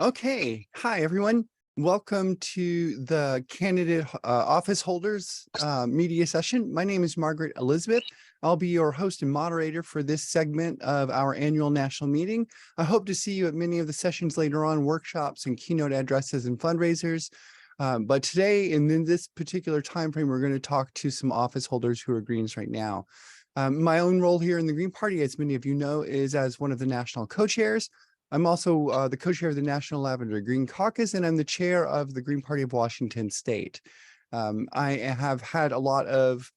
Okay. Hi, everyone. Welcome to the candidate office holders media session. My name is Margaret Elizabeth. I'll be your host and moderator for this segment of our annual national meeting. I hope to see you at many of the sessions later on, workshops and keynote addresses and fundraisers. But today, and in this particular time frame, we're going to talk to some office holders who are Greens right now. My own role here in the Green Party, as many of you know, is as one of the national co-chairs. I'm also the co-chair of the National Lavender Green Caucus, and I'm the chair of the Green Party of Washington State. I have had a lot of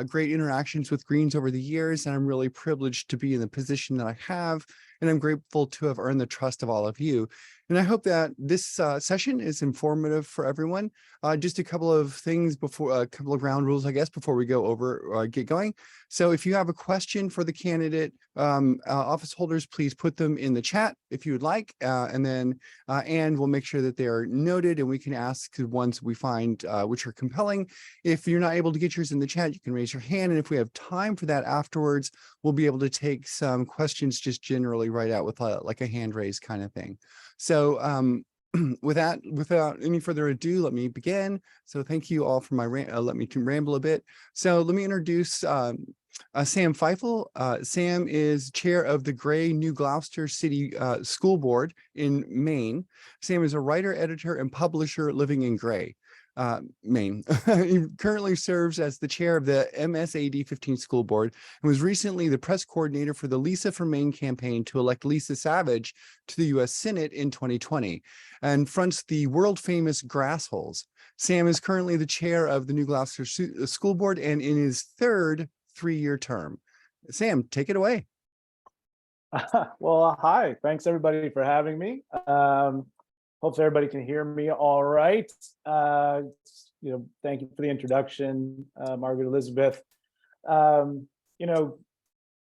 great interactions with Greens over the years, and I'm really privileged to be in the position that I have, and I'm grateful to have earned the trust of all of you. And I hope that this session is informative for everyone. Just a couple of things before, a couple of ground rules, I guess, before we go over, get going. So if you have a question for the candidate office holders, please put them in the chat if you would like, and then we'll make sure that they are noted and we can ask the ones we find which are compelling. If you're not able to get yours in the chat, you can raise your hand, and if we have time for that afterwards, we'll be able to take some questions just generally right out with like a hand raise kind of thing. So without any further ado, let me begin. So thank you all for my let me ramble a bit. So let me introduce Sam Pfeifle. Sam is chair of the Gray New Gloucester City School Board in Maine. Sam is a writer, editor, and publisher living in Gray, Maine. He currently serves as the chair of the MSAD 15 School Board and was recently the press coordinator for the Lisa for Maine campaign to elect Lisa Savage to the U.S. Senate in 2020 and fronts the world famous Grass Holes. Sam is currently the chair of the New Gloucester School Board and in his third three-year term. Sam, take it away. Well, hi. Thanks everybody for having me. Hopefully everybody can hear me all right. Thank you for the introduction, Margaret Elizabeth.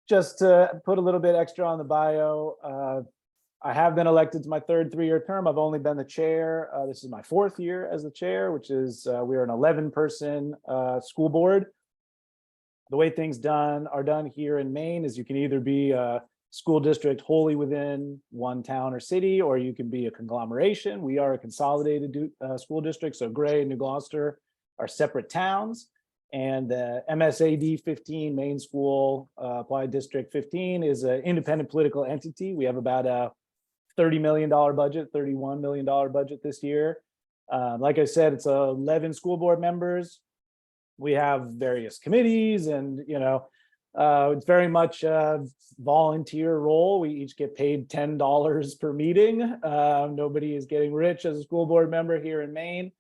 Just to put a little bit extra on the bio, I have been elected to my third three-year term. I've only been the chair. This is my fourth year as the chair, which is we're an 11-person school board. The way things are done here in Maine is you can either be a school district wholly within one town or city, or you can be a conglomeration. We are a consolidated school district, so Gray and New Gloucester are separate towns, and the MSAD 15 Maine School Applied District 15 is an independent political entity. We have about a $30 million budget, $31 million budget this year. Like I said, it's 11 school board members. We have various committees, and it's very much a volunteer role. We each get paid $10 per meeting. Nobody is getting rich as a school board member here in Maine.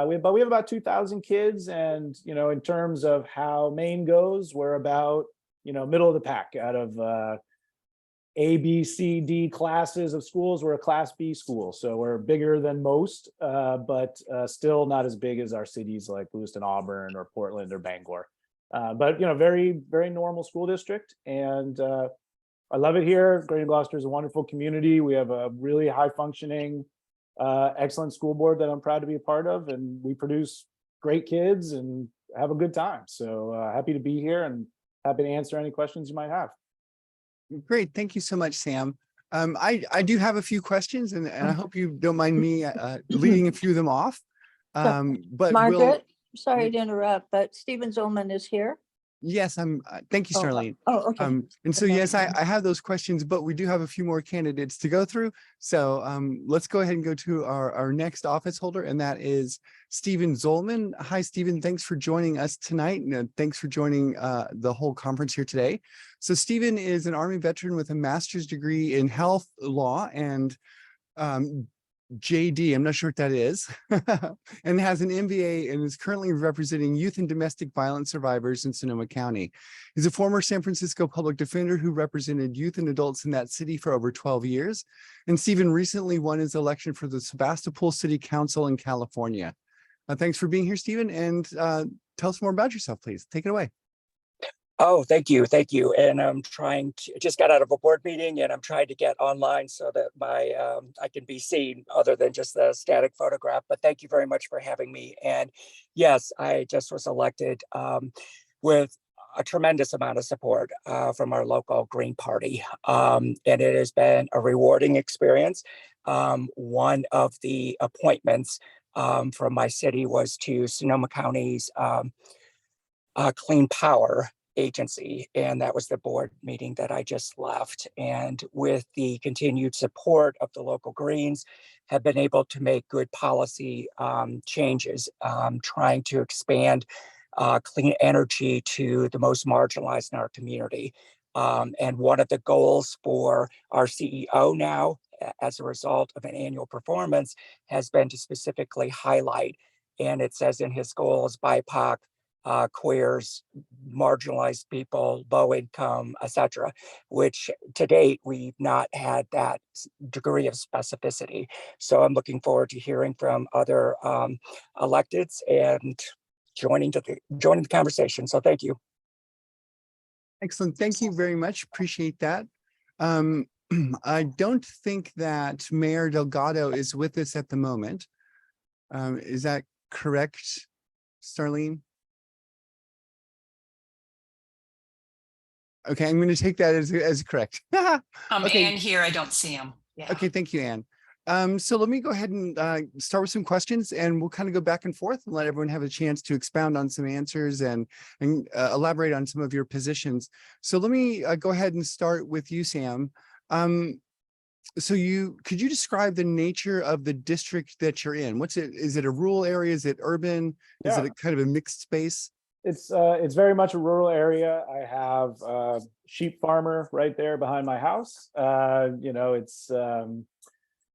We have about 2,000 kids, and in terms of how Maine goes, we're about middle of the pack. Out of A, B, C, D classes of schools, we're a Class B school, so we're bigger than most, but still not as big as our cities like Lewiston, Auburn, or Portland, or Bangor. But very, very normal school district, and I love it here. Gray and Gloucester is a wonderful community. We have a really high functioning, excellent school board that I'm proud to be a part of, and we produce great kids and have a good time. So happy to be here and happy to answer any questions you might have. Great. Thank you so much, Sam. I do have a few questions, and I hope you don't mind me leading a few of them off. But Margaret, sorry to interrupt, but Stephen Zollman is here. Yes, thank you, Starlene. Okay. And so, yes, I have those questions, but we do have a few more candidates to go through. So let's go ahead and go to our next office holder, and that is Stephen Zollman. Hi, Stephen. Thanks for joining us tonight. And thanks for joining the whole conference here today. So Stephen is an Army veteran with a master's degree in health law and JD, I'm not sure what that is, and has an MBA and is currently representing youth and domestic violence survivors in Sonoma County. He's a former San Francisco public defender who represented youth and adults in that city for over 12 years. And Stephen recently won his election for the Sebastopol City Council in California. Thanks for being here, Stephen, and tell us more about yourself, please. Take it away. Oh, thank you. Thank you. And I'm just got out of a board meeting, and I'm trying to get online so that I can be seen other than just the static photograph. But thank you very much for having me. And yes, I just was elected with a tremendous amount of support from our local Green Party. And it has been a rewarding experience. One of the appointments from my city was to Sonoma County's Clean Power Agency, and that was the board meeting that I just left. And with the continued support of the local Greens, have been able to make good policy changes, trying to expand clean energy to the most marginalized in our community. And one of the goals for our CEO now, as a result of an annual performance, has been to specifically highlight, and it says in his goals, BIPOC, queers, marginalized people, low income, etc., which to date we've not had that degree of specificity. So I'm looking forward to hearing from other electeds and joining the conversation. So thank you. Excellent. Thank you very much. Appreciate that. I don't think that Mayor Delgado is with us at the moment. Is that correct, Starlene? Okay, I'm going to take that as correct. Okay. Ann here, I don't see him. Yeah. Okay, thank you, Ann. So let me go ahead and start with some questions, and we'll kind of go back and forth and let everyone have a chance to expound on some answers and elaborate on some of your positions. So let me go ahead and start with you, Sam. So could you describe the nature of the district that you're in? What's it? Is it a rural area? Is it urban? Is it a kind of a mixed space? It's very much a rural area. I have a sheep farmer right there behind my house.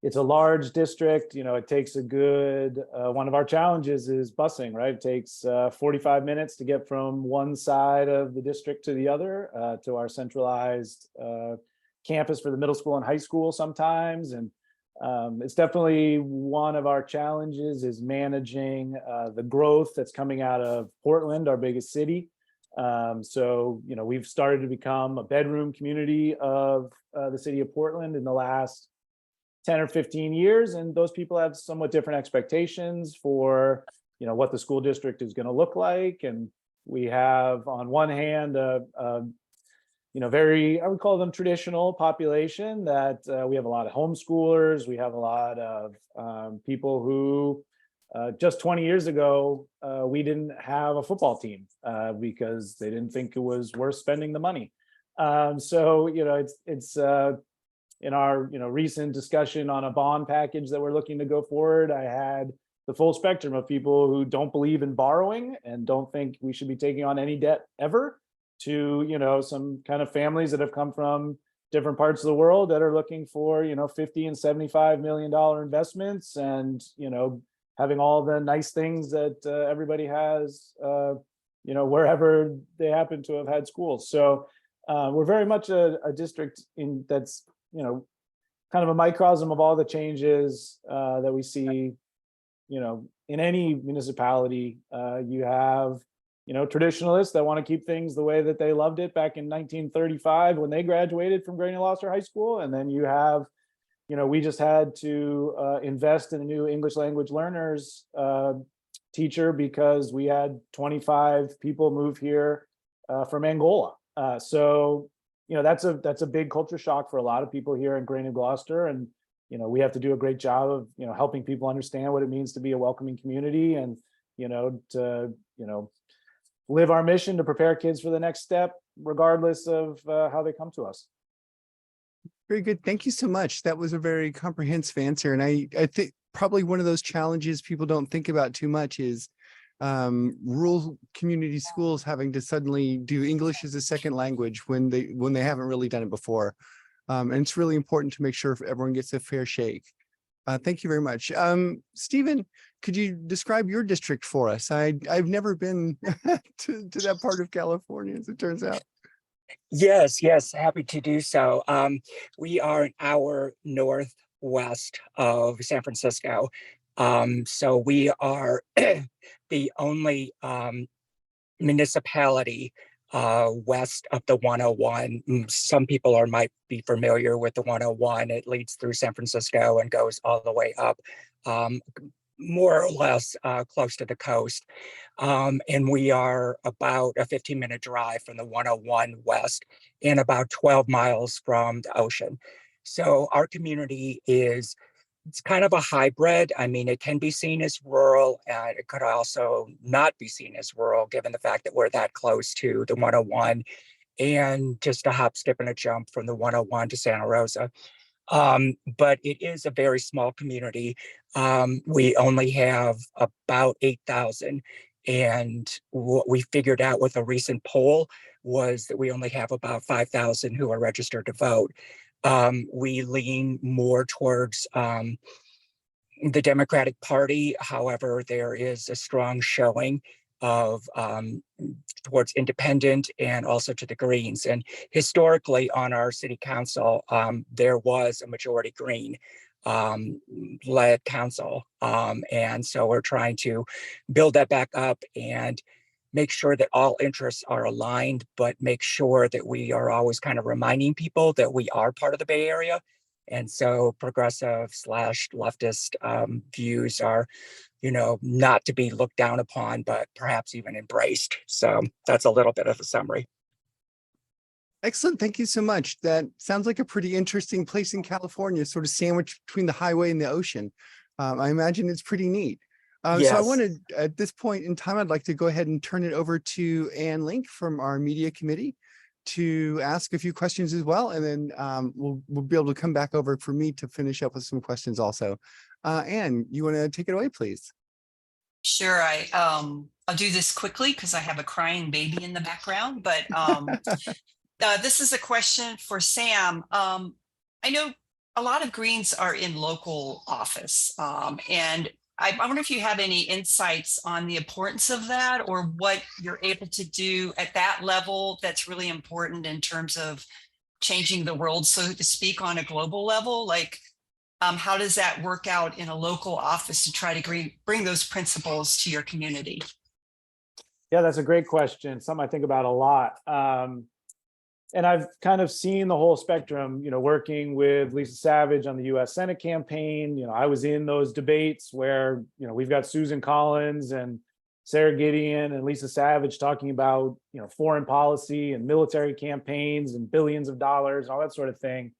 It's a large district. It takes a good, one of our challenges is busing, right? It takes 45 minutes to get from one side of the district to the other, to our centralized campus for the middle school and high school sometimes. And it's definitely one of our challenges is managing the growth that's coming out of Portland, our biggest city. So we've started to become a bedroom community of the city of Portland in the last 10 or 15 years. And those people have somewhat different expectations for, what the school district is going to look like. And we have on one hand, very, I would call them traditional population that we have a lot of homeschoolers. We have a lot of people who just 20 years ago, we didn't have a football team because they didn't think it was worth spending the money. So, it's in our, recent discussion on a bond package that we're looking to go forward, I had the full spectrum of people who don't believe in borrowing and don't think we should be taking on any debt ever, to some kind of families that have come from different parts of the world that are looking for $50 and $75 million investments and having all the nice things that everybody has wherever they happen to have had schools. So we're very much a district that's kind of a microcosm of all the changes that we see in any municipality. You have traditionalists that want to keep things the way that they loved it back in 1935 when they graduated from Gloucester High School. And then you have, we just had to invest in a new English language learners teacher because we had 25 people move here from Angola. So, that's a big culture shock for a lot of people here in Greater Gloucester. And, we have to do a great job of, helping people understand what it means to be a welcoming community and, to, live our mission to prepare kids for the next step, regardless of how they come to us. Very good. Thank you so much. That was a very comprehensive answer. And I think probably one of those challenges people don't think about too much is rural community schools having to suddenly do English as a second language when they haven't really done it before. And it's really important to make sure everyone gets a fair shake. Thank you very much. Stephen, could you describe your district for us? I've never been to that part of California, as it turns out. Yes, happy to do so. We are an hour northwest of San Francisco. So we are the only municipality west of the 101. Some people might be familiar with the 101. It leads through San Francisco and goes all the way up, more or less close to the coast. And we are about a 15-minute drive from the 101 west and about 12 miles from the ocean. So our community is It's kind of a hybrid. I mean, it can be seen as rural, and it could also not be seen as rural, given the fact that we're that close to the 101 and just a hop, skip, and a jump from the 101 to Santa Rosa. But it is a very small community. We only have about 8,000. And what we figured out with a recent poll was that we only have about 5,000 who are registered to vote. We lean more towards the Democratic Party. However, there is a strong showing of towards independent and also to the Greens. And historically on our city council, there was a majority Green led council. And so we're trying to build that back up and make sure that all interests are aligned, but make sure that we are always kind of reminding people that we are part of the Bay Area. And so progressive / leftist views are, not to be looked down upon, but perhaps even embraced. So that's a little bit of a summary. Excellent. Thank you so much. That sounds like a pretty interesting place in California, sort of sandwiched between the highway and the ocean. I imagine it's pretty neat. So I Yes. wanted, at this point in time, I'd like to go ahead and turn it over to Ann Link from our media committee to ask a few questions as well. And then we'll be able to come back over for me to finish up with some questions also. Ann, you want to take it away, please? Sure. I'll do this quickly because I have a crying baby in the background, but this is a question for Sam. I know a lot of Greens are in local office, and I wonder if you have any insights on the importance of that, or what you're able to do at that level that's really important in terms of changing the world, so to speak, on a global level. Like, how does that work out in a local office to try to bring those principles to your community? Yeah, that's a great question. Something I think about a lot. And I've kind of seen the whole spectrum, working with Lisa Savage on the US Senate campaign. I was in those debates where, we've got Susan Collins and Sarah Gideon and Lisa Savage talking about, foreign policy and military campaigns and billions of dollars, all that sort of thing.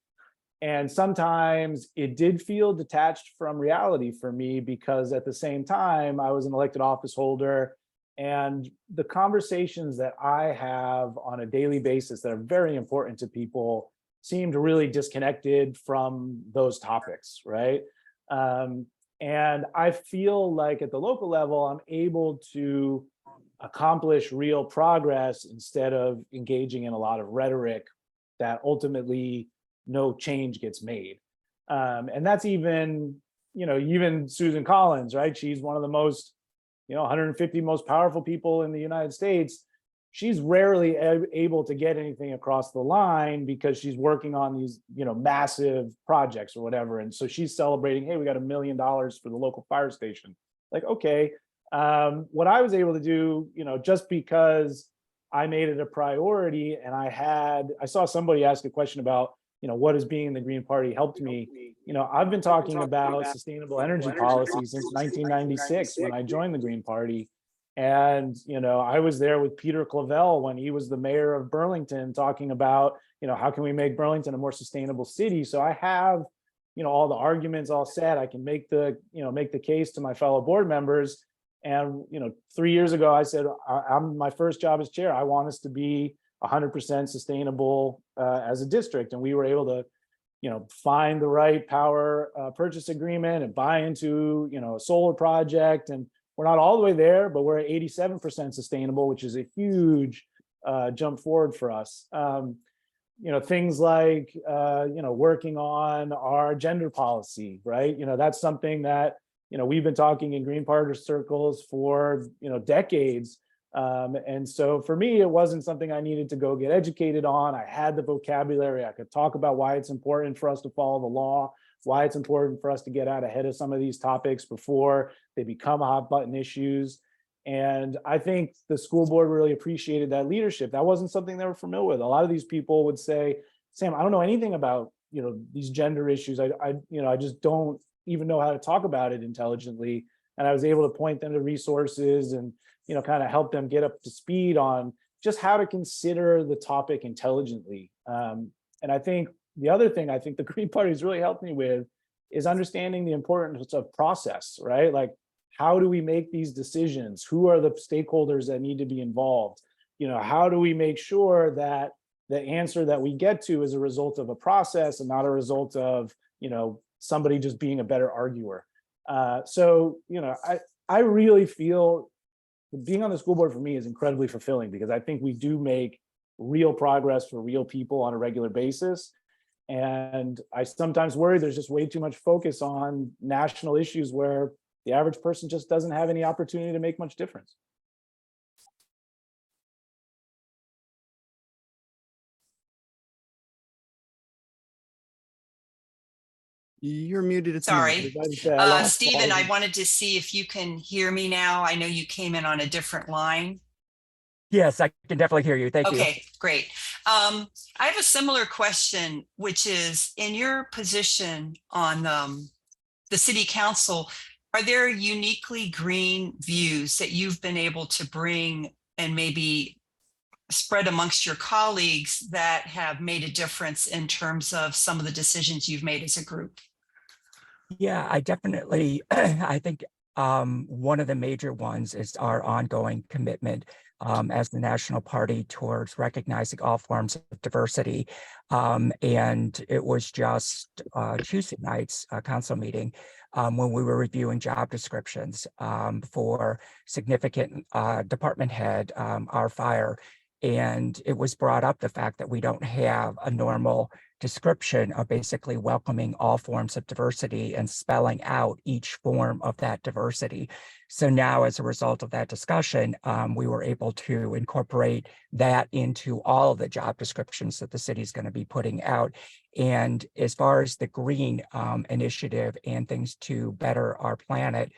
And sometimes it did feel detached from reality for me, because at the same time, I was an elected office holder. And the conversations that I have on a daily basis that are very important to people seemed really disconnected from those topics, right? And I feel like at the local level, I'm able to accomplish real progress instead of engaging in a lot of rhetoric that ultimately no change gets made. And that's even Susan Collins, right? She's one of the most 150 most powerful people in the United States. She's rarely able to get anything across the line because she's working on these, massive projects or whatever. And so she's celebrating, hey, we got $1 million for the local fire station. Like, okay, what I was able to do, just because I made it a priority, and I saw somebody ask a question about, what has being in the Green Party helped me? I've been talking about sustainable energy policy since 1996 when I joined the Green Party. And, I was there with Peter Clavell when he was the mayor of Burlington, talking about, how can we make Burlington a more sustainable city? So I have, all the arguments all set. I can make the case to my fellow board members. And, 3 years ago, I said, my first job as chair, I want us to be 100% sustainable as a district. And we were able to, find the right power purchase agreement and buy into, a solar project. And we're not all the way there, but we're at 87% sustainable, which is a huge jump forward for us. Things like, working on our gender policy, right? That's something that, we've been talking in Green Party circles for, decades. And so for me, it wasn't something I needed to go get educated on. I had the vocabulary. I could talk about why it's important for us to follow the law, why it's important for us to get out ahead of some of these topics before they become hot button issues. And I think the school board really appreciated that leadership. That wasn't something they were familiar with. A lot of these people would say, Sam, I don't know anything about, these gender issues. I just don't even know how to talk about it intelligently. And I was able to point them to resources and, kind of help them get up to speed on just how to consider the topic intelligently. And I think the other thing I think the Green Party has really helped me with is understanding the importance of process, right? Like, how do we make these decisions? Who are the stakeholders that need to be involved? How do we make sure that the answer that we get to is a result of a process and not a result of, somebody just being a better arguer? I really feel being on the school board for me is incredibly fulfilling, because I think we do make real progress for real people on a regular basis. And I sometimes worry there's just way too much focus on national issues where the average person just doesn't have any opportunity to make much difference. You're muted. It's Sorry. muted. Stephen, I wanted to see if you can hear me now. I know you came in on a different line. Yes, I can definitely hear you. Thank you. Okay, great. I have a similar question, which is, in your position on the city council, are there uniquely green views that you've been able to bring and maybe spread amongst your colleagues that have made a difference in terms of some of the decisions you've made as a group? Yeah, I definitely, I think one of the major ones is our ongoing commitment as the national party towards recognizing all forms of diversity. And it was just Tuesday night's council meeting when we were reviewing job descriptions for significant department head, our fire. And it was brought up the fact that we don't have a normal description of basically welcoming all forms of diversity and spelling out each form of that diversity. So now, as a result of that discussion, we were able to incorporate that into all of the job descriptions that the city is going to be putting out. And as far as the green initiative and things to better our planet,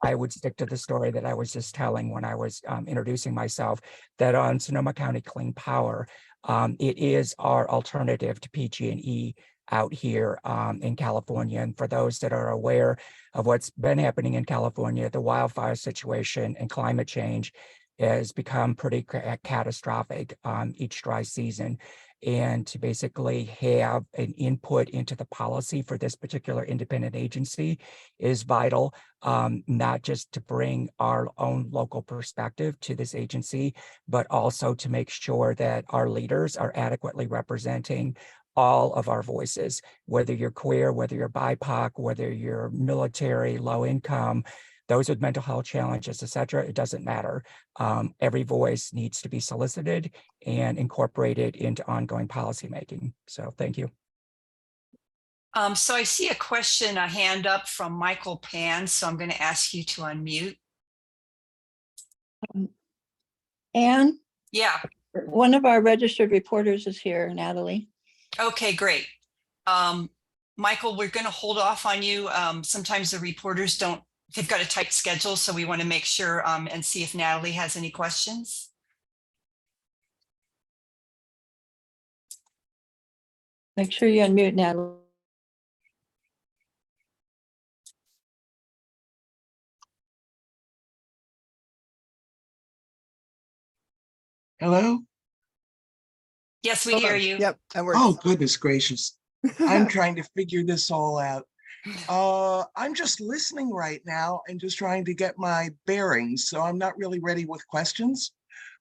I would stick to the story that I was just telling when I was introducing myself, that on Sonoma County Clean Power, it is our alternative to PG&E out here in California. And for those that are aware of what's been happening in California, the wildfire situation and climate change has become pretty catastrophic each dry season. And to basically have an input into the policy for this particular independent agency is vital, not just to bring our own local perspective to this agency, but also to make sure that our leaders are adequately representing all of our voices, whether you're queer, whether you're BIPOC, whether you're military, low income, those with mental health challenges, et cetera, it doesn't matter. Every voice needs to be solicited and incorporated into ongoing policymaking. So thank you. So I see a hand up from Michael Pan, so I'm going to ask you to unmute. Anne, Yeah. one of our registered reporters is here, Natalie. Okay, great. Michael, we're going to hold off on you. Sometimes the reporters they've got a tight schedule, so we want to make sure and see if Natalie has any questions. Make sure you unmute, Natalie. Hello? Yes, we hear you. Yep, that works. Oh, goodness gracious. I'm trying to figure this all out. I'm just listening right now and just trying to get my bearings, so I'm not really ready with questions.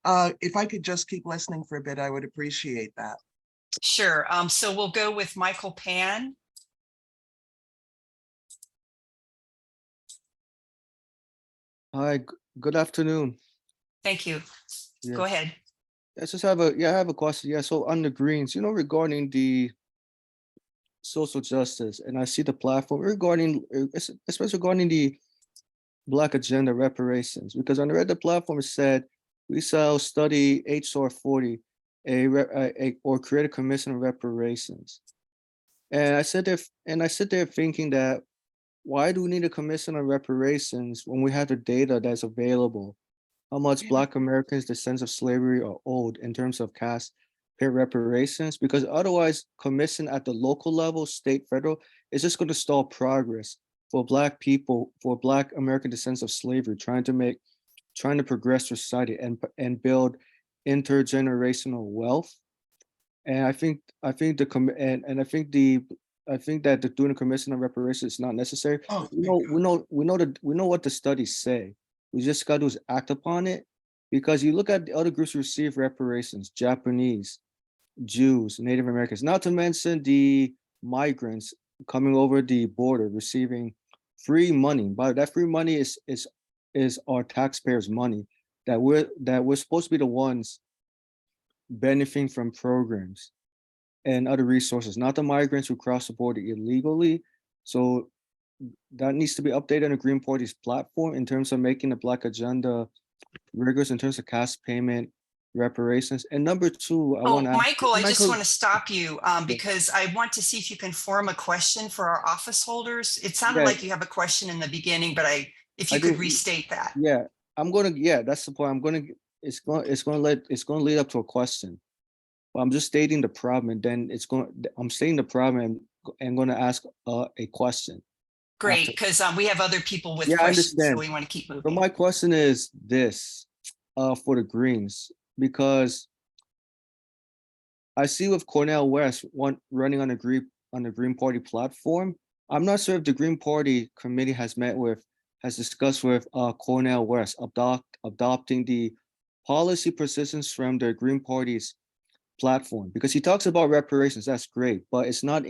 If I could just keep listening for a bit, I would appreciate that. Sure. So we'll go with Michael Pan. Hi, good afternoon. Thank you. Yeah. Go ahead. I just have I have a question. Yeah, so on the Greens, regarding the social justice, and I see the platform regarding, especially regarding the Black agenda reparations, because on the platform it said we shall study HR 40, or create a commission of reparations. And I sit there thinking that, why do we need a commission on reparations when we have the data that's available? How much Black Americans, the sense of slavery, are owed in terms of cash pay reparations? Because otherwise, commission at the local level, state, federal, is just going to stall progress for Black people, for Black American descendants of slavery, trying to progress society and build intergenerational wealth. And I think the I think that doing a commission on reparations is not necessary. Oh, We thank know, God. we know what the studies say. We just got to is act upon it. Because you look at the other groups who receive reparations, Japanese, Jews, Native Americans, not to mention the migrants coming over the border receiving free money. But that free money is our taxpayers' money that we're supposed to be the ones benefiting from programs and other resources, not the migrants who cross the border illegally. So that needs to be updated on the Green Party's platform in terms of making the Black agenda rigorous in terms of cash payment, reparations. And number two, I Oh, want to ask. Michael, I just Michael- want to stop you because I want to see if you can form a question for our office holders. It sounded Yeah. like you have a question in the beginning, but if I you could do. restate that. Yeah, yeah, that's the point. It's going to lead up to a question. But I'm just stating the problem and then I'm stating the problem and going to ask a question. Great, after. because we have other people with Yeah, I questions, so understand. we want to keep So moving. my question is this, for the Greens, because I see with Cornel West running on the Green Party platform. I'm not sure if the Green Party committee has discussed with Cornel West adopting the policy positions from the Green Party's platform, because he talks about reparations. That's great, but it's not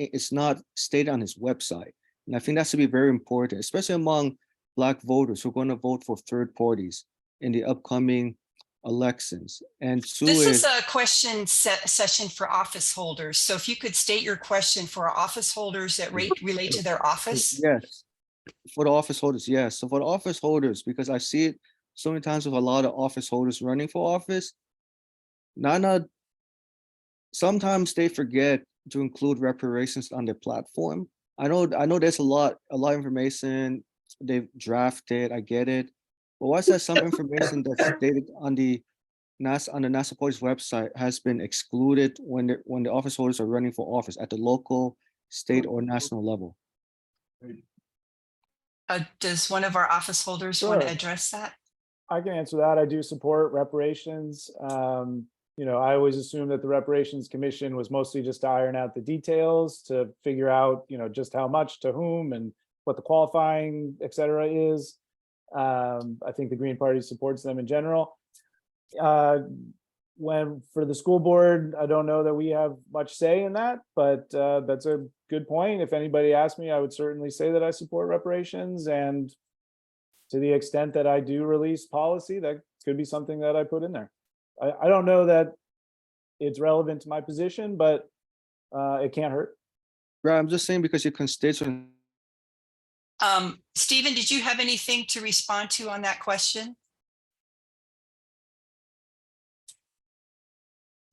stated on his website. And I think that should be very important, especially among Black voters who are going to vote for third parties in the upcoming elections. And two This is is a question session for office holders. So if you could state your question for our office holders that relate to their office. yes, for the office holders, yes. So for the office holders, because I see it so many times with a lot of office holders running for office, sometimes they forget to include reparations on their platform. I know there's a lot of information they've drafted, I get it. But why is there some information that's stated on the National Party's website has been excluded when the office holders are running for office at the local, state, or national level? Does one of our office holders want to Sure. address that? I can answer that. I do support reparations. I always assumed that the Reparations Commission was mostly just to iron out the details, to figure out, just how much to whom and what the qualifying, et cetera, is. I think the Green Party supports them in general. When for the school board, I don't know that we have much say in that, but that's a good point. If anybody asked me, I would certainly say that I support reparations, and to the extent that I do release policy, that could be something that I put in there. I don't know that it's relevant to my position, but it can't hurt. Right, I'm just saying because your constituents. Stephen, did you have anything to respond to on that question?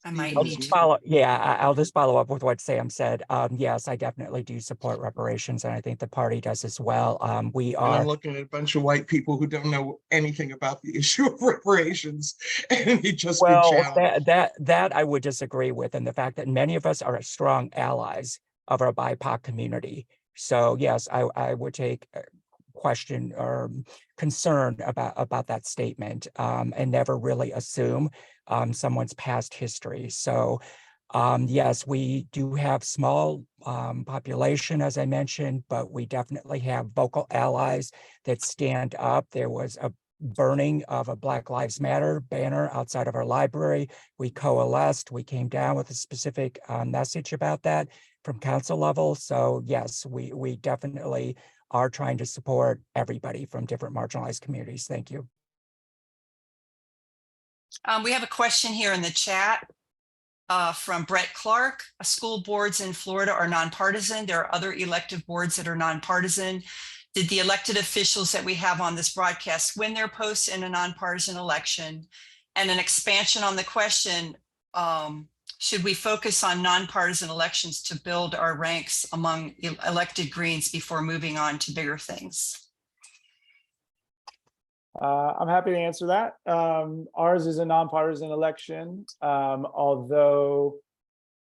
I might I'll need just to. I'll just follow up with what Sam said. Yes, I definitely do support reparations, and I think the party does as well. We And I'm are. looking at a bunch of white people who don't know anything about the issue of reparations, and he just been Well, challenged. that I would disagree with, and the fact that many of us are strong allies of our BIPOC community. So yes, I would take question or concern about that statement, and never really assume someone's past history. So yes, we do have small population, as I mentioned, but we definitely have vocal allies that stand up. There was a burning of a Black Lives Matter banner outside of our library. We coalesced, we came down with a specific message about that from council level. So yes, we definitely are trying to support everybody from different marginalized communities. Thank you. We have a question here in the chat from Brett Clark. School boards in Florida are nonpartisan. There are other elective boards that are nonpartisan. Did the elected officials that we have on this broadcast win their posts in a nonpartisan election? And an expansion on the question, should we focus on nonpartisan elections to build our ranks among elected Greens before moving on to bigger things? I'm happy to answer that. Ours is a nonpartisan election, although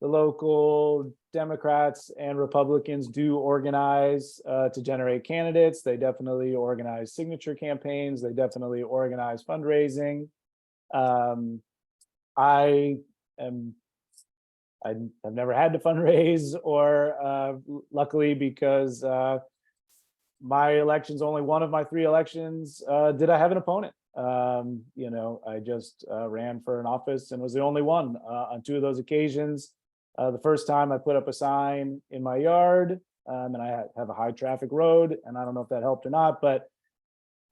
the local Democrats and Republicans do organize to generate candidates. They definitely organize signature campaigns. They definitely organize fundraising. I am I've never had to fundraise, or luckily, because my elections, only one of my 3 elections, did I have an opponent. I just ran for an office and was the only one on 2 of those occasions. The first time I put up a sign in my yard, and I have a high traffic road, and I don't know if that helped or not, but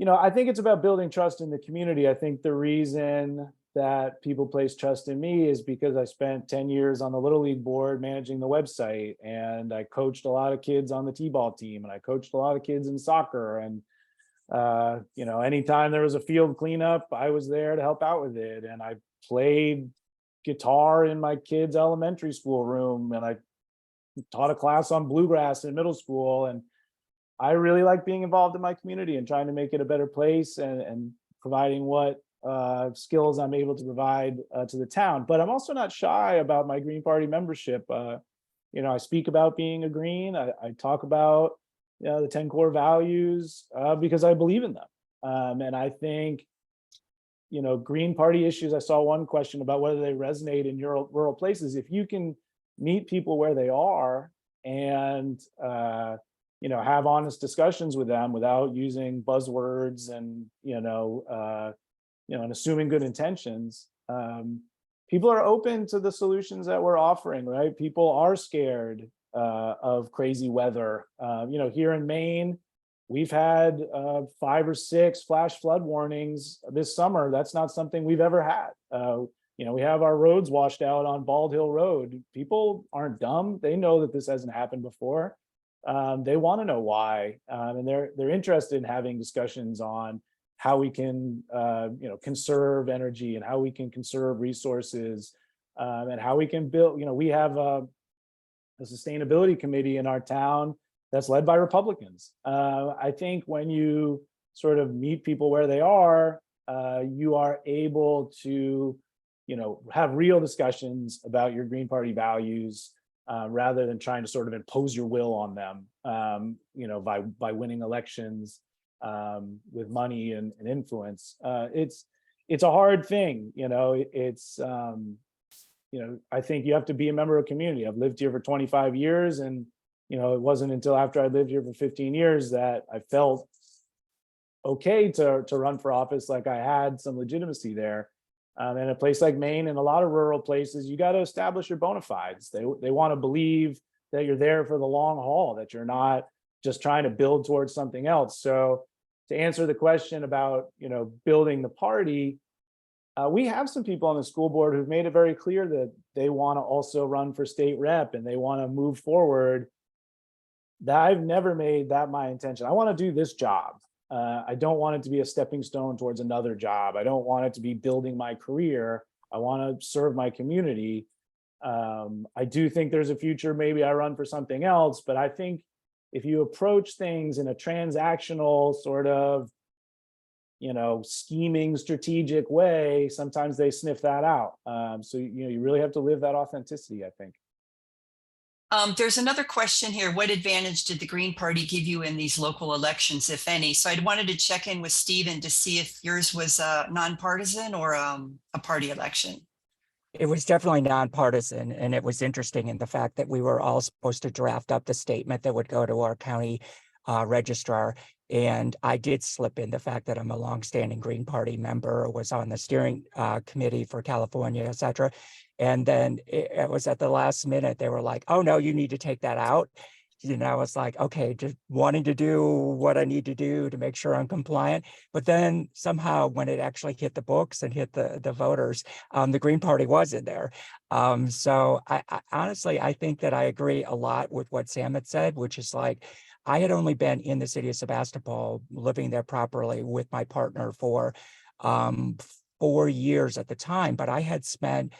I think it's about building trust in the community. I think the reason that people place trust in me is because I spent 10 years on the Little League board managing the website, and I coached a lot of kids on the t-ball team, and I coached a lot of kids in soccer. And anytime there was a field cleanup, I was there to help out with it. And I played guitar in my kids' elementary school room, and I taught a class on bluegrass in middle school. And I really like being involved in my community and trying to make it a better place, and providing what skills I'm able to provide to the town. But I'm also not shy about my Green Party membership. I speak about being a Green. I talk about the 10 core values because I believe in them. And I think, Green Party issues, I saw one question about whether they resonate in rural places. If you can meet people where they are and have honest discussions with them without using buzzwords and and assuming good intentions, people are open to the solutions that we're offering, right? People are scared of crazy weather. Here in Maine, we've had 5 or 6 flash flood warnings this summer. That's not something we've ever had. We have our roads washed out on Bald Hill Road. People aren't dumb. They know that this hasn't happened before. They want to know why, and they're interested in having discussions on how we can conserve energy, and how we can conserve resources, and how we can build. We have a sustainability committee in our town that's led by Republicans. I think when you sort of meet people where they are, you are able to have real discussions about your Green Party values, rather than trying to sort of impose your will on them, by winning elections with money and influence. It's a hard thing. I think you have to be a member of a community. I've lived here for 25 years, and it wasn't until after I lived here for 15 years that I felt okay to run for office, like I had some legitimacy there. In a place like Maine and a lot of rural places, you got to establish your bona fides. They want to believe that you're there for the long haul, that you're not just trying to build towards something else. So to answer the question about, building the party, we have some people on the school board who've made it very clear that they want to also run for state rep, and they want to move forward. That I've never made that my intention. I want to do this job. I don't want it to be a stepping stone towards another job. I don't want it to be building my career. I want to serve my community. I do think there's a future. Maybe I run for something else, but I think if you approach things in a transactional sort of, scheming, strategic way, sometimes they sniff that out. So, you really have to live that authenticity, I think. There's another question here. What advantage did the Green Party give you in these local elections, if any? So I wanted to check in with Stephen to see if yours was nonpartisan or a party election. It was definitely nonpartisan, and it was interesting in the fact that we were all supposed to draft up the statement that would go to our county registrar. And I did slip in the fact that I'm a longstanding Green Party member, was on the steering committee for California, et cetera. And then it was at the last minute, they were like, oh, no, you need to take that out. I was like, okay, just wanting to do what I need to do to make sure I'm compliant. But then somehow when it actually hit the books and hit the voters, the Green Party was in there. So I honestly, I think that I agree a lot with what Sam had said, which is like, I had only been in the city of Sebastopol, living there properly with my partner for 4 years at the time, but I had spent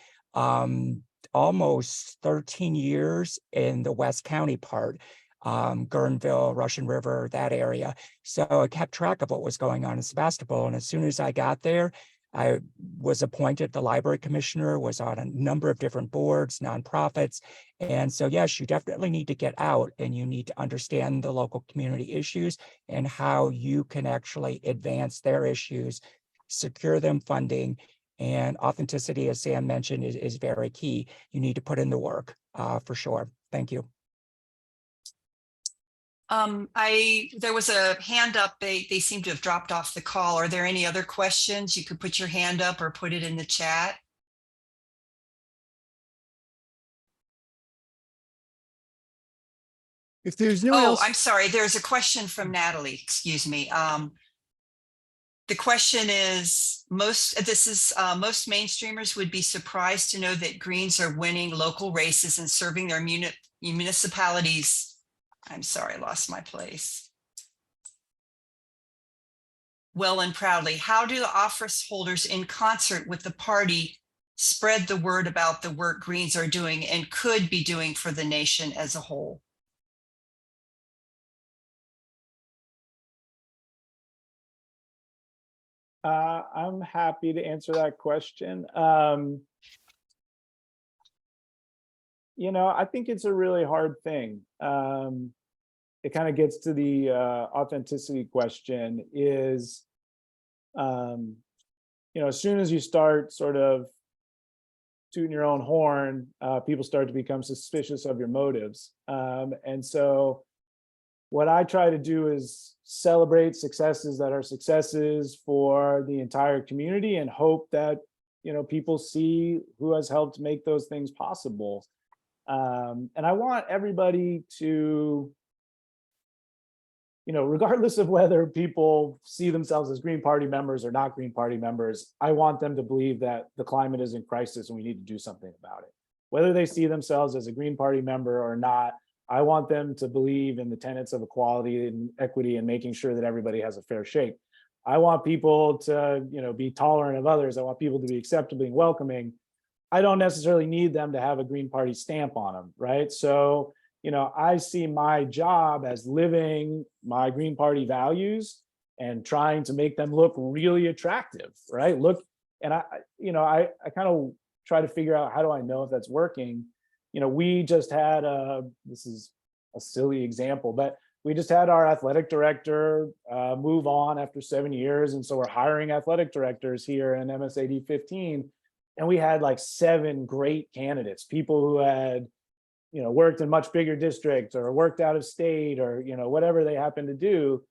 almost 13 years in the West County part, Guerneville, Russian River, that area. So I kept track of what was going on in Sebastopol. And as soon as I got there, I was appointed the library commissioner, was on a number of different boards, nonprofits. And so, yes, you definitely need to get out, and you need to understand the local community issues and how you can actually advance their issues, secure them funding, And authenticity, as Sam mentioned, is very key. You need to put in the work for sure. Thank you. There was a hand up. They seem to have dropped off the call. Are there any other questions? You could put your hand up or put it in the chat. If there's no Oh, else, I'm sorry. There's a question from Natalie. Excuse me. The question is, most mainstreamers would be surprised to know that Greens are winning local races and serving their municipalities. I'm sorry, I lost my place. Well and proudly. How do the office holders in concert with the party spread the word about the work Greens are doing and could be doing for the nation as a whole? I'm happy to answer that question. You know, I think it's a really hard thing. It kind of gets to the authenticity question is, you know, as soon as you start sort of tooting your own horn, people start to become suspicious of your motives. And so what I try to do is celebrate successes that are successes for the entire community and hope that, you know, people see who has helped make those things possible. And I want everybody to, you know, regardless of whether people see themselves as Green Party members or not Green Party members, I want them to believe that the climate is in crisis and we need to do something about it. Whether they see themselves as a Green Party member or not, I want them to believe in the tenets of equality and equity and making sure that everybody has a fair shake. I want people to, you know, be tolerant of others. I want people to be acceptably and welcoming. I don't necessarily need them to have a Green Party stamp on them, right? So, you know, I see my job as living my Green Party values and trying to make them look really attractive, right? Look, and I kind of try to figure out, how do I know if that's working? You know, we just had this is a silly example, but we just had our athletic director move on after 7 years. And so we're hiring athletic directors here in MSAD 15. And we had like 7 great candidates, people who had, you know, worked in much bigger districts or worked out of state or, you know, whatever they happened to do.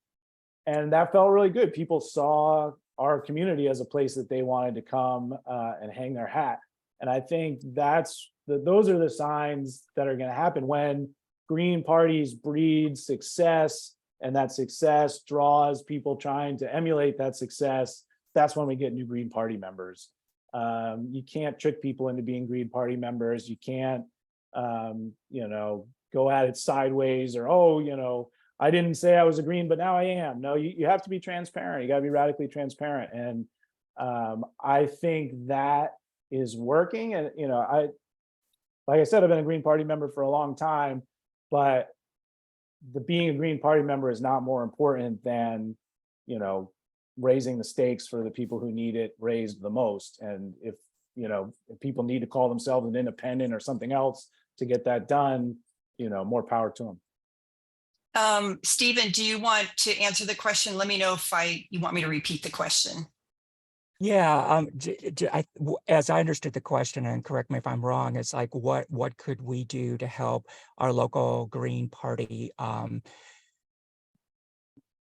And that felt really good. People saw our community as a place that they wanted to come and hang their hat. And I think those are the signs that are going to happen when Green parties breed success, and that success draws people trying to emulate that success. That's when we get new Green Party members. You can't trick people into being Green Party members. You can't, you know, go at it sideways or, oh, you know, I didn't say I was a Green, but now I am. No, you have to be transparent. You got to be radically transparent. And I think that is working. And, you know, like I said, I've been a Green Party member for a long time, but being a Green Party member is not more important than, you know, raising the stakes for the people who need it raised the most. And if, you know, if people need to call themselves an independent or something else to get that done, you know, more power to them. Stephen, do you want to answer the question? Let me know if you want me to repeat the question. Yeah, as I understood the question, and correct me if I'm wrong, it's like, what could we do to help our local Green Party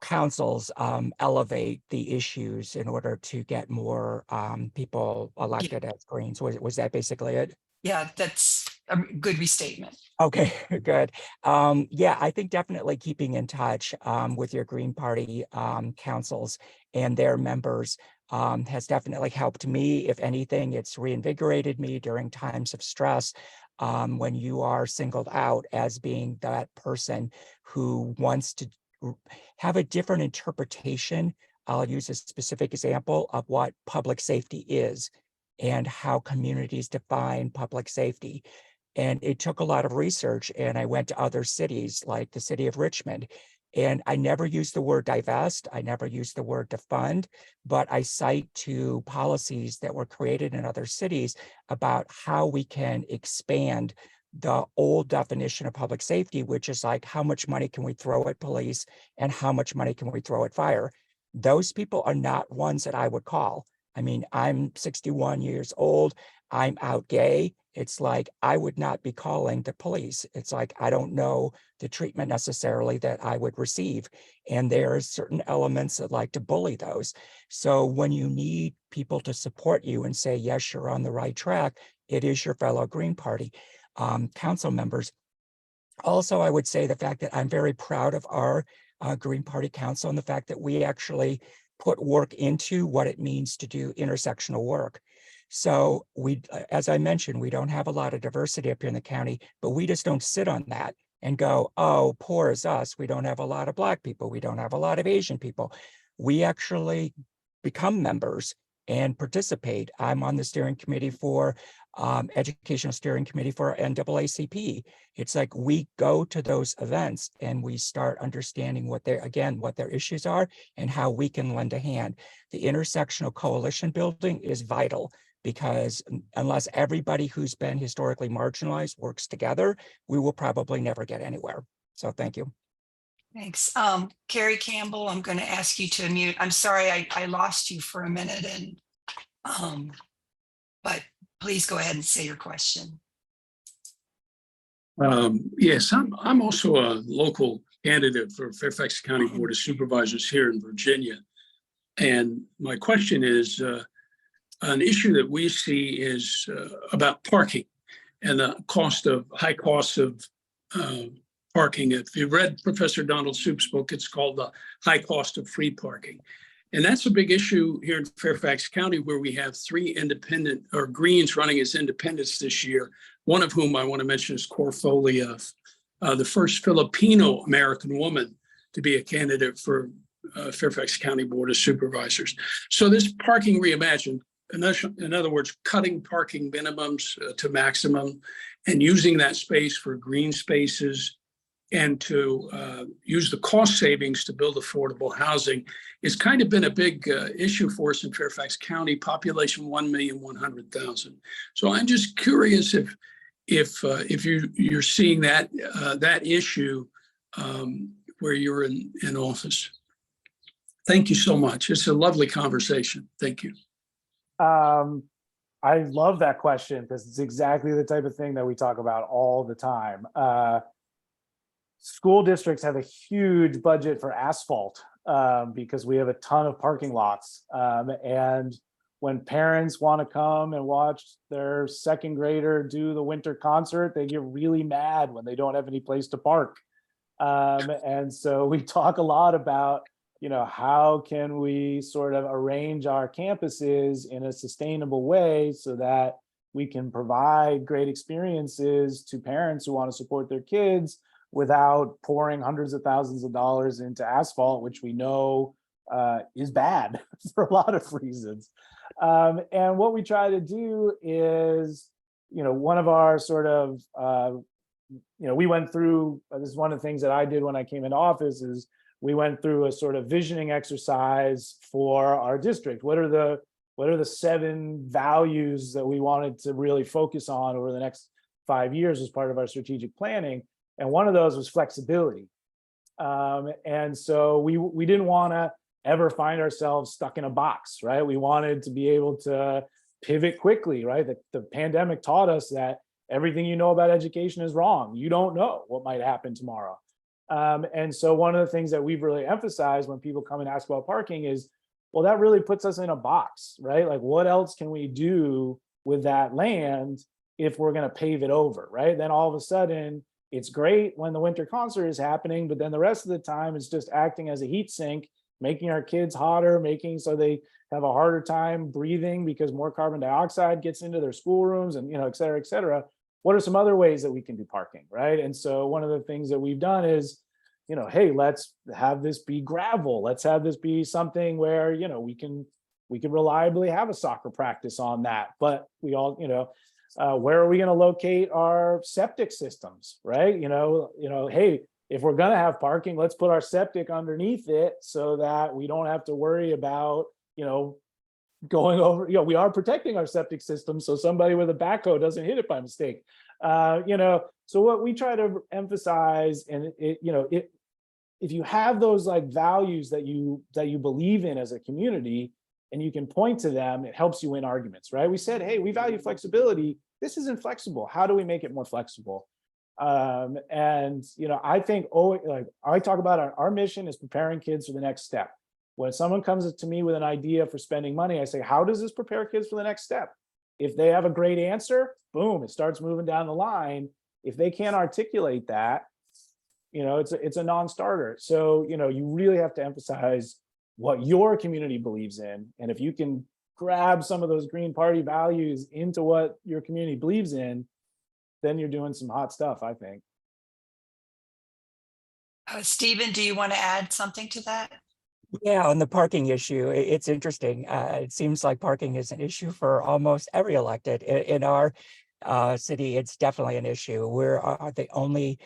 councils elevate the issues in order to get more people elected as Greens? Was that basically it? Yeah, that's a good restatement. Okay, good. Yeah, I think definitely keeping in touch with your Green Party councils and their members has definitely helped me. If anything, it's reinvigorated me during times of stress when you are singled out as being that person who wants to have a different interpretation. I'll use a specific example of what public safety is and how communities define public safety. And it took a lot of research, and I went to other cities like the city of Richmond, and I never used the word divest, I never used the word defund, but I cite to policies that were created in other cities about how we can expand the old definition of public safety, which is like, how much money can we throw at police and how much money can we throw at fire? Those people are not ones that I would call. I mean, I'm 61 years old. I'm out gay. It's like I would not be calling the police. It's like I don't know the treatment necessarily that I would receive. And there are certain elements that like to bully those. So when you need people to support you and say, yes, you're on the right track, it is your fellow Green Party council members. Also, I would say the fact that I'm very proud of our Green Party Council and the fact that we actually put work into what it means to do intersectional work. So we, as I mentioned, we don't have a lot of diversity up here in the county, but we just don't sit on that and go, oh, poor is us. We don't have a lot of Black people. We don't have a lot of Asian people. We actually become members and participate. I'm on the steering committee for educational steering committee for NAACP. It's like we go to those events and we start understanding what their issues are and how we can lend a hand. The intersectional coalition building is vital because unless everybody who's been historically marginalized works together, we will probably never get anywhere. So thank you. Thanks. Carrie Campbell, I'm going to ask you to unmute. I'm sorry, I lost you for a minute, and but please go ahead and say your question. Yes, I'm also a local candidate for Fairfax County Board of Supervisors here in Virginia. And my question is, an issue that we see is about parking and the high cost of parking. If you read Professor Donald Soup's book, it's called The High Cost of Free Parking. And that's a big issue here in Fairfax County, where we have 3 independent or Greens running as independents this year. One of whom I want to mention is Corfolia, the first Filipino American woman to be a candidate for Fairfax County Board of Supervisors. So this parking reimagined, in other words, cutting parking minimums to maximum and using that space for green spaces and to use the cost savings to build affordable housing, it's kind of been a big issue for us in Fairfax County, population 1,100,000. So I'm just curious if you're seeing that issue where you're in office. Thank you so much. It's a lovely conversation. Thank you. I love that question because it's exactly the type of thing that we talk about all the time. School districts have a huge budget for asphalt because we have a ton of parking lots. And when parents want to come and watch their second grader do the winter concert, they get really mad when they don't have any place to park. And so we talk a lot about, how can we sort of arrange our campuses in a sustainable way so that we can provide great experiences to parents who want to support their kids without pouring hundreds of thousands of dollars into asphalt, which we know is bad for a lot of reasons. And what we try to do is, one of our sort of, we went through, this is one of the things that I did when I came into office, is we went through a sort of visioning exercise for our district. What are the 7 values that we wanted to really focus on over the next 5 years as part of our strategic planning? And one of those was flexibility. And so we didn't want to ever find ourselves stuck in a box, right? We wanted to be able to pivot quickly, right? The pandemic taught us that everything you know about education is wrong. You don't know what might happen tomorrow. And so one of the things that we've really emphasized when people come and ask about parking is, well, that really puts us in a box, right? Like, what else can we do with that land if we're going to pave it over, right? Then all of a sudden, it's great when the winter concert is happening, but then the rest of the time it's just acting as a heat sink, making our kids hotter, making so they have a harder time breathing because more carbon dioxide gets into their schoolrooms and, et cetera, et cetera. What are some other ways that we can do parking, right? And so one of the things that we've done is, hey, let's have this be gravel. Let's have this be something where, we can reliably have a soccer practice on that. But we all, where are we going to locate our septic systems, right? Hey, if we're going to have parking, let's put our septic underneath it so that we don't have to worry about, going over, we are protecting our septic system so somebody with a backhoe doesn't hit it by mistake. So what we try to emphasize, and if you have those like values that you believe in as a community, and you can point to them, it helps you win arguments, right? We said, hey, we value flexibility. This isn't flexible. How do we make it more flexible? And I think, like I talk about our mission is preparing kids for the next step. When someone comes to me with an idea for spending money, I say, how does this prepare kids for the next step? If they have a great answer, boom, it starts moving down the line. If they can't articulate that, it's a non-starter. So, you really have to emphasize what your community believes in. And if you can grab some of those Green Party values into what your community believes in, then you're doing some hot stuff, I think. Stephen, do you want to add something to that? Yeah, on the parking issue, it's interesting. It seems like parking is an issue for almost every elected. In our city, it's definitely an issue. We're the only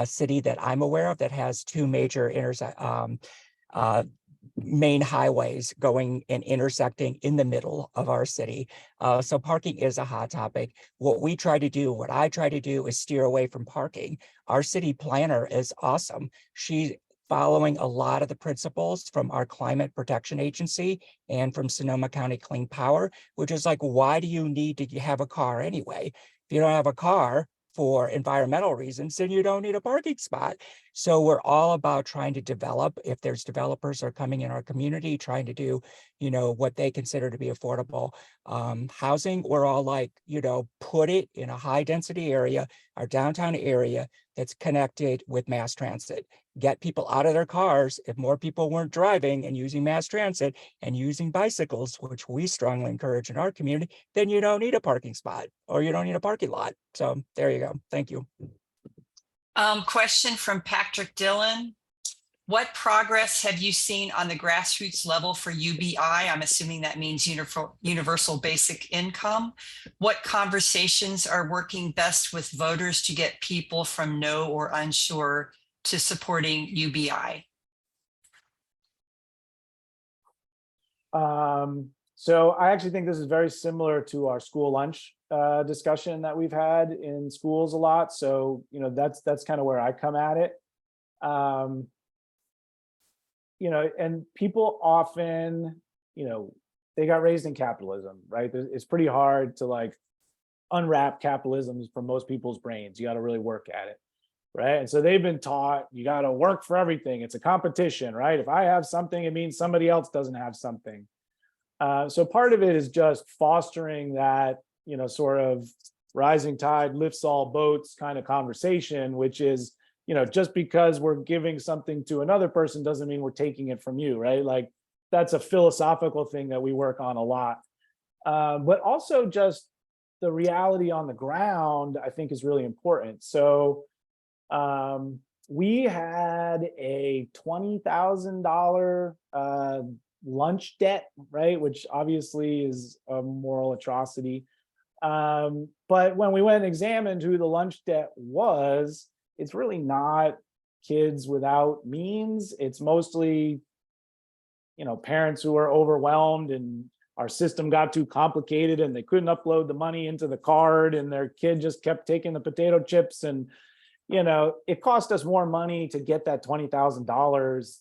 city that I'm aware of that has two major main highways going and intersecting in the middle of our city. So parking is a hot topic. What I try to do is steer away from parking. Our city planner is awesome. She's following a lot of the principles from our Climate Protection Agency and from Sonoma County Clean Power, which is like, why do you need to have a car anyway? If you don't have a car for environmental reasons, then you don't need a parking spot. So we're all about trying to develop, if there's developers are coming in our community, trying to do, what they consider to be affordable housing. We're all like, put it in a high density area, our downtown area that's connected with mass transit. Get people out of their cars. If more people weren't driving and using mass transit and using bicycles, which we strongly encourage in our community, then you don't need a parking spot or you don't need a parking lot. So there you go. Thank you. Question from Patrick Dillon. What progress have you seen on the grassroots level for UBI? I'm assuming that means universal basic income. What conversations are working best with voters to get people from no or unsure to supporting UBI? So I actually think this is very similar to our school lunch discussion that we've had in schools a lot. So, that's kind of where I come at it. And people often, they got raised in capitalism, right? It's pretty hard to unwrap capitalism from most people's brains. You got to really work at it, right? And so they've been taught you got to work for everything. It's a competition, right? If I have something, it means somebody else doesn't have something. So part of it is just fostering that, sort of rising tide lifts all boats kind of conversation, which is, just because we're giving something to another person doesn't mean we're taking it from you, right? Like that's a philosophical thing that we work on a lot. But also just the reality on the ground, I think is really important. So we had a $20,000 lunch debt, right? Which obviously is a moral atrocity. But when we went and examined who the lunch debt was, it's really not kids without means. It's mostly, parents who are overwhelmed and our system got too complicated and they couldn't upload the money into the card and their kid just kept taking the potato chips. And, it cost us more money to get that $20,000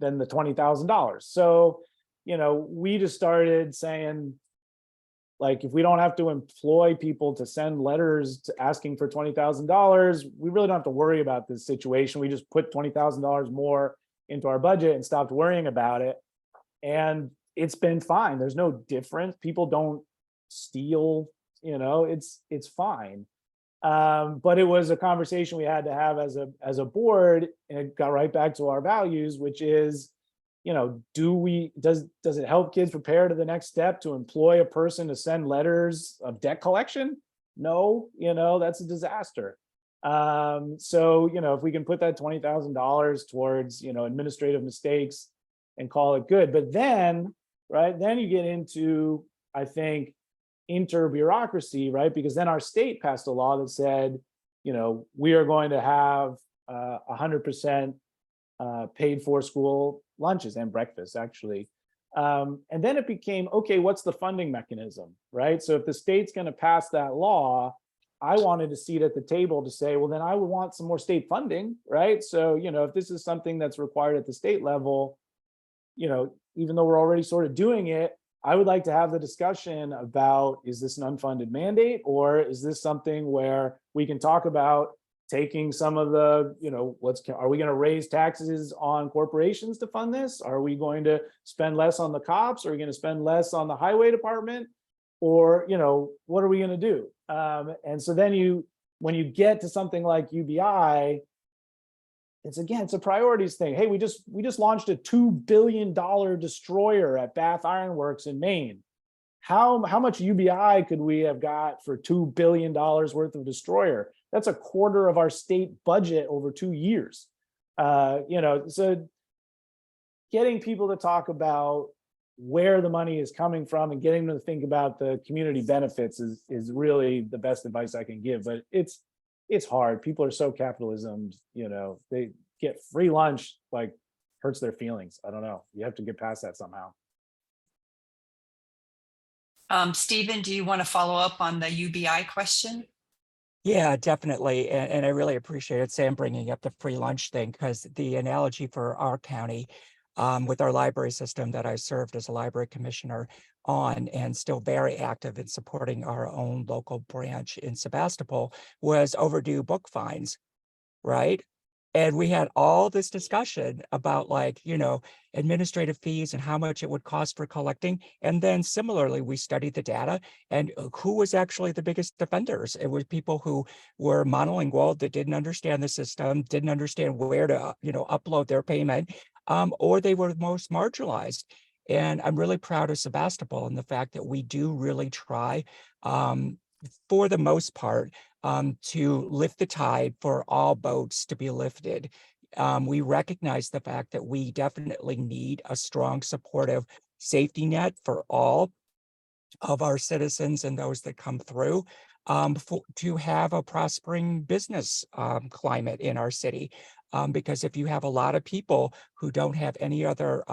than the $20,000. So, we just started saying, if we don't have to employ people to send letters asking for $20,000, we really don't have to worry about this situation. We just put $20,000 more into our budget and stopped worrying about it. And it's been fine. There's no difference. People don't steal, it's fine. But it was a conversation we had to have as a board, and it got right back to our values, which is, does it help kids prepare to the next step to employ a person to send letters of debt collection? No, that's a disaster. So, if we can put that $20,000 towards, administrative mistakes and call it good, but then, right, then you get into, I think, inter-bureaucracy, right? Because then our state passed a law that said, we are going to have 100% paid for school lunches and breakfast, actually. And then it became, okay, what's the funding mechanism, right? So if the state's going to pass that law, I wanted a seat at the table to say, well, then I would want some more state funding, right? So, if this is something that's required at the state level, even though we're already sort of doing it, I would like to have the discussion about, is this an unfunded mandate, or is this something where we can talk about taking some of the, are we going to raise taxes on corporations to fund this? Are we going to spend less on the cops? Are we going to spend less on the highway department? Or, what are we going to do? And so then when you get to something like UBI, it's a priorities thing. Hey, we just launched a $2 billion destroyer at Bath Iron Works in Maine. How much UBI could we have got for $2 billion worth of destroyer? That's a quarter of our state budget over 2 years. So getting people to talk about where the money is coming from and getting them to think about the community benefits is really the best advice I can give. But it's hard. People are so capitalism, they get free lunch, like hurts their feelings. I don't know. You have to get past that somehow. Stephen, do you want to follow up on the UBI question? Yeah, definitely. And I really appreciate Sam bringing up the free lunch thing, because the analogy for our county with our library system that I served as a library commissioner on, and still very active in supporting our own local branch in Sebastopol, was overdue book fines, right? And we had all this discussion about administrative fees and how much it would cost for collecting. And then similarly, we studied the data and who was actually the biggest offenders. It was people who were monolingual, that didn't understand the system, didn't understand where to, upload their payment, or they were most marginalized. And I'm really proud of Sebastopol and the fact that we do really try, for the most part, to lift the tide for all boats to be lifted. We recognize the fact that we definitely need a strong, supportive safety net for all of our citizens and those that come through, to have a prospering business climate in our city. Because if you have a lot of people who don't have any other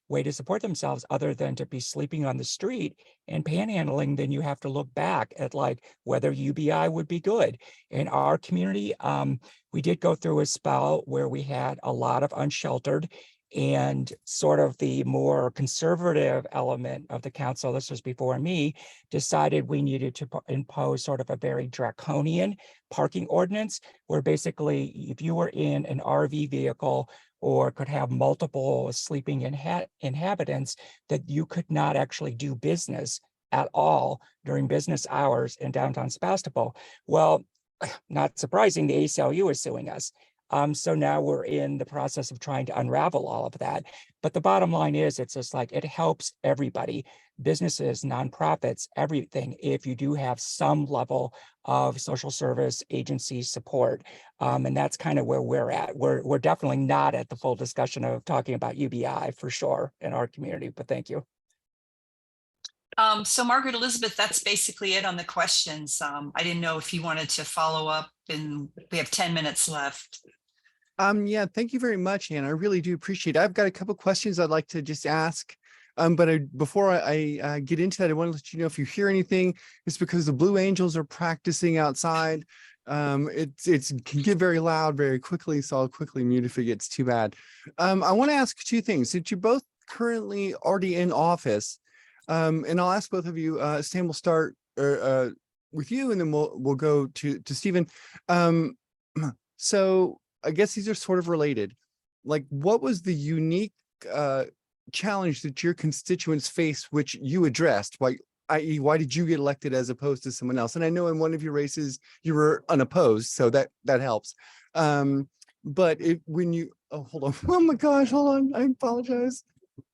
way to support themselves other than to be sleeping on the street and panhandling, then you have to look back at whether UBI would be good. In our community, we did go through a spell where we had a lot of unsheltered, and sort of the more conservative element of the council, this was before me, decided we needed to impose sort of a very draconian parking ordinance, where basically if you were in an RV vehicle or could have multiple sleeping inhabitants, that you could not actually do business at all during business hours in downtown Sebastopol. Well, not surprising, the ACLU is suing us. So now we're in the process of trying to unravel all of that. But the bottom line is, it's just it helps everybody, businesses, nonprofits, everything, if you do have some level of social service agency support. And that's kind of where we're at. We're definitely not at the full discussion of talking about UBI for sure in our community, but thank you. So Margaret Elizabeth, that's basically it on the questions. I didn't know if you wanted to follow up, and we have 10 minutes left. Yeah, thank you very much, Anne. I really do appreciate it. I've got a couple questions I'd like to just ask. But before I get into that, I want to let you know, if you hear anything, it's because the Blue Angels are practicing outside. It can get very loud very quickly, so I'll quickly mute if it gets too bad. I want to ask two things. Since you're both currently already in office, and I'll ask both of you, Sam, we'll start with you, and then we'll go to Stephen. So I guess these are sort of related. What was the unique challenge that your constituents faced, which you addressed? I.e., why did you get elected as opposed to someone else? And I know in one of your races you were unopposed, so that helps. But when you, hold on, oh my gosh, hold on, I apologize.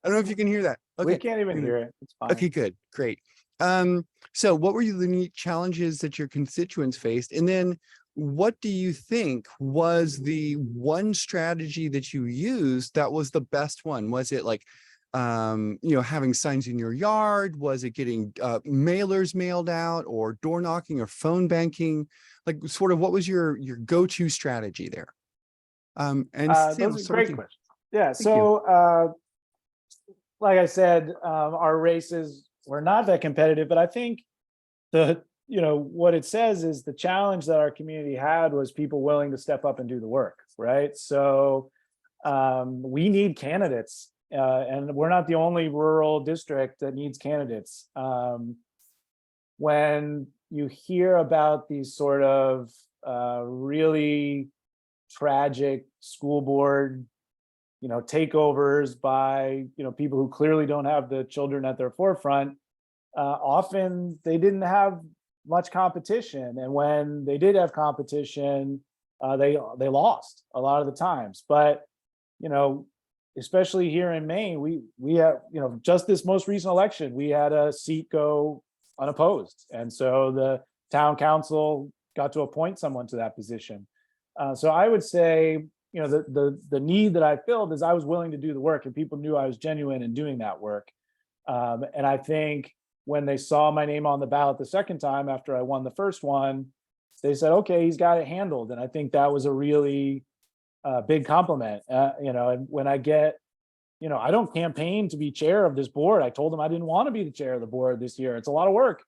I don't know if you can hear that. Okay, We can't even hear it. It's fine. okay, good, great. So what were the unique challenges that your constituents faced? And then what do you think was the one strategy that you used that was the best one? Was it having signs in your yard? Was it getting mailers mailed out, or door knocking, or phone banking? Sort of what was your go-to strategy there? And Sam, those are great questions. Yeah, like I said, our races were not that competitive, but I think what it says is the challenge that our community had was people willing to step up and do the work, right? So we need candidates and we're not the only rural district that needs candidates. When you hear about these sort of really tragic school board, takeovers by, people who clearly don't have the children at their forefront, often they didn't have much competition. And when they did have competition, they lost a lot of the times. But, especially here in Maine, we have, just this most recent election, we had a seat go unopposed. And so the town council got to appoint someone to that position. So I would say, the need that I filled is I was willing to do the work, and people knew I was genuine in doing that work. And I think when they saw my name on the ballot the second time after I won the first one, they said, okay, he's got it handled. And I think that was a really big compliment. And when I get, I don't campaign to be chair of this board. I told them I didn't want to be the chair of the board this year. It's a lot of work.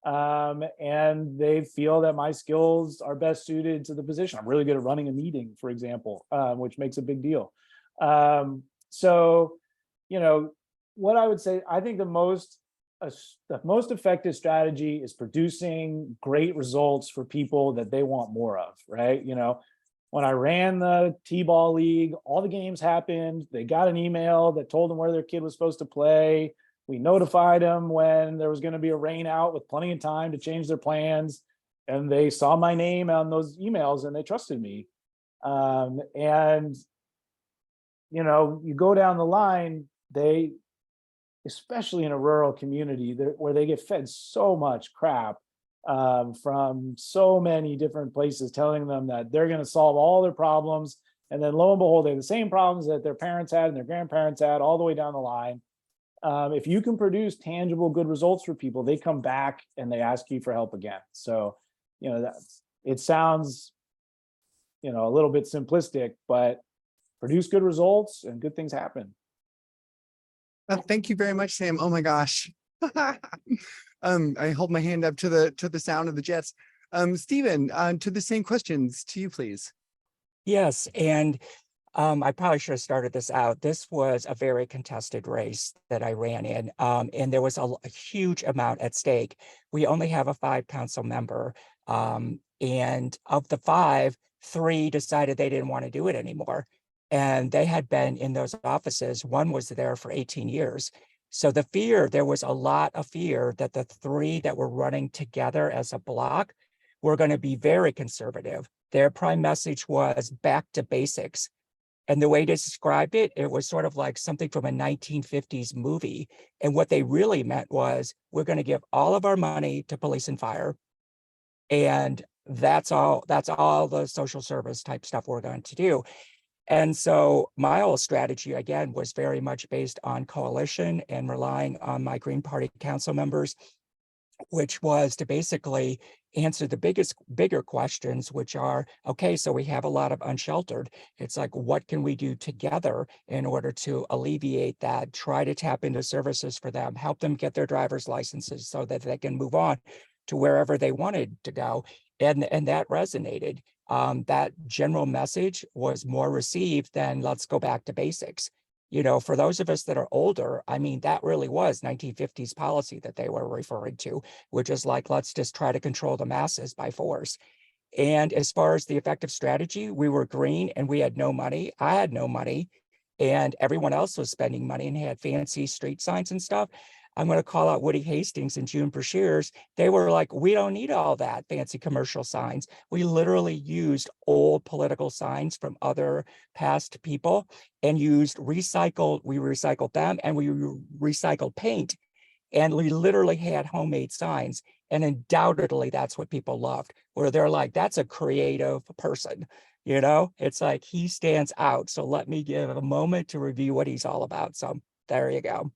And they feel that my skills are best suited to the position. I'm really good at running a meeting, for example, which makes a big deal. So, what I would say, I think the most effective strategy is producing great results for people that they want more of, right? When I ran the T-ball league, all the games happened. They got an email that told them where their kid was supposed to play. We notified them when there was going to be a rain out with plenty of time to change their plans. And they saw my name on those emails and they trusted me. And, you go down the line, especially in a rural community where they get fed so much crap from so many different places telling them that they're going to solve all their problems. And then lo and behold, they have the same problems that their parents had and their grandparents had all the way down the line. If you can produce tangible, good results for people, they come back and they ask you for help again. So, it sounds, a little bit simplistic, but produce good results and good things happen. Thank you very much, Sam. Oh my gosh. I hold my hand up to the sound of the jets. Stephen, to the same questions to you, please. Yes, and I probably should have started this out. This was a very contested race that I ran in, and there was a huge amount at stake. We only have a 5 council member, and of the 5, 3 decided they didn't want to do it anymore. And they had been in those offices. One was there for 18 years. So there was a lot of fear that the 3 that were running together as a block were going to be very conservative. Their prime message was back to basics. And the way they described it, it was sort of like something from a 1950s movie. And what they really meant was, we're going to give all of our money to police and fire. And that's all the social service type stuff we're going to do. And so my whole strategy, again, was very much based on coalition and relying on my Green Party council members, which was to basically answer the bigger questions, which are, okay, so we have a lot of unsheltered. It's like, what can we do together in order to alleviate that, try to tap into services for them, help them get their driver's licenses so that they can move on to wherever they wanted to go. And that resonated. That general message was more received than let's go back to basics. For those of us that are older, I mean, that really was 1950s policy that they were referring to, which is like, let's just try to control the masses by force. And as far as the effective strategy, we were green and we had no money. I had no money and everyone else was spending money and had fancy street signs and stuff. I'm going to call out Woody Hastings and June Brashears. They were like, we don't need all that fancy commercial signs. We literally used old political signs from other past people and we recycled them and we recycled paint. And we literally had homemade signs. And undoubtedly, that's what people loved, where they're like, that's a creative person. It's like, he stands out. So let me give a moment to review what he's all about. So there you go.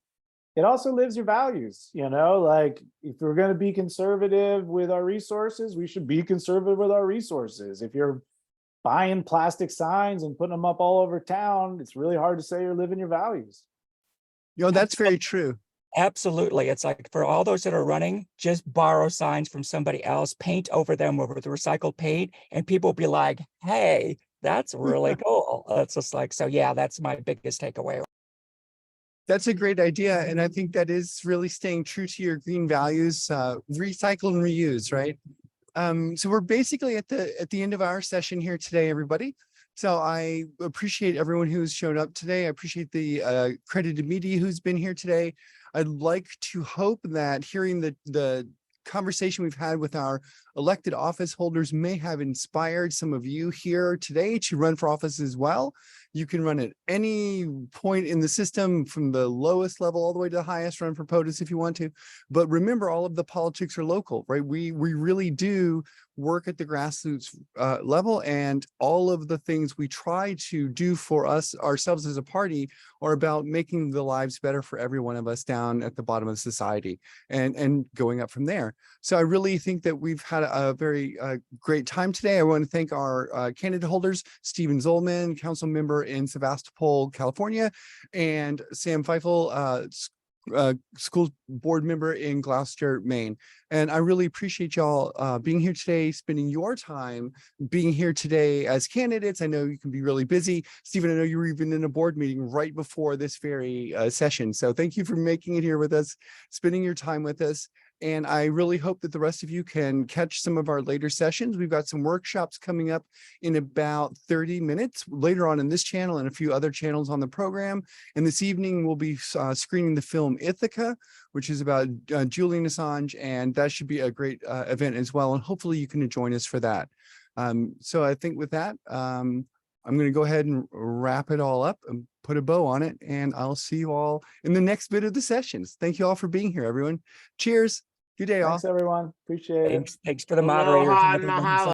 It also lives your values, like if we're going to be conservative with our resources, we should be conservative with our resources. If you're buying plastic signs and putting them up all over town, it's really hard to say you're living your values. That's very true. Absolutely. It's like, for all those that are running, just borrow signs from somebody else, paint over them with recycled paint, and people will be like, hey, that's really cool. It's just like, so yeah, that's my biggest takeaway. That's a great idea. And I think that is really staying true to your green values, recycle and reuse, right? So we're basically at the end of our session here today, everybody. So I appreciate everyone who's shown up today. I appreciate the accredited media who's been here today. I'd like to hope that hearing the conversation we've had with our elected office holders may have inspired some of you here today to run for office as well. You can run at any point in the system, from the lowest level all the way to the highest, run for POTUS if you want to. But remember, all of the politics are local, right? We really do work at the grassroots level, and all of the things we try to do for ourselves as a party are about making the lives better for every one of us down at the bottom of society, and going up from there. So I really think that we've had a very great time today. I want to thank our candidate holders, Stephen Zollman, council member in Sebastopol, California, and Sam Pfeifle, school board member in Gloucester, Maine. And I really appreciate y'all being here today, spending your time being here today as candidates. I know you can be really busy. Stephen, I know you were even in a board meeting right before this very session. So thank you for making it here with us, spending your time with us. And I really hope that the rest of you can catch some of our later sessions. We've got some workshops coming up in about 30 minutes later on in this channel and a few other channels on the program. And this evening, we'll be screening the film Ithaca, which is about Julian Assange. And that should be a great event as well. And hopefully you can join us for that. So I think with that, I'm going to go ahead and wrap it all up and put a bow on it. And I'll see you all in the next bit of the sessions. Thank you all for being here, everyone. Cheers. Good day, all. Thanks, everyone. Appreciate it. Thanks for the moderators. and Aloha and everybody else. mahalo.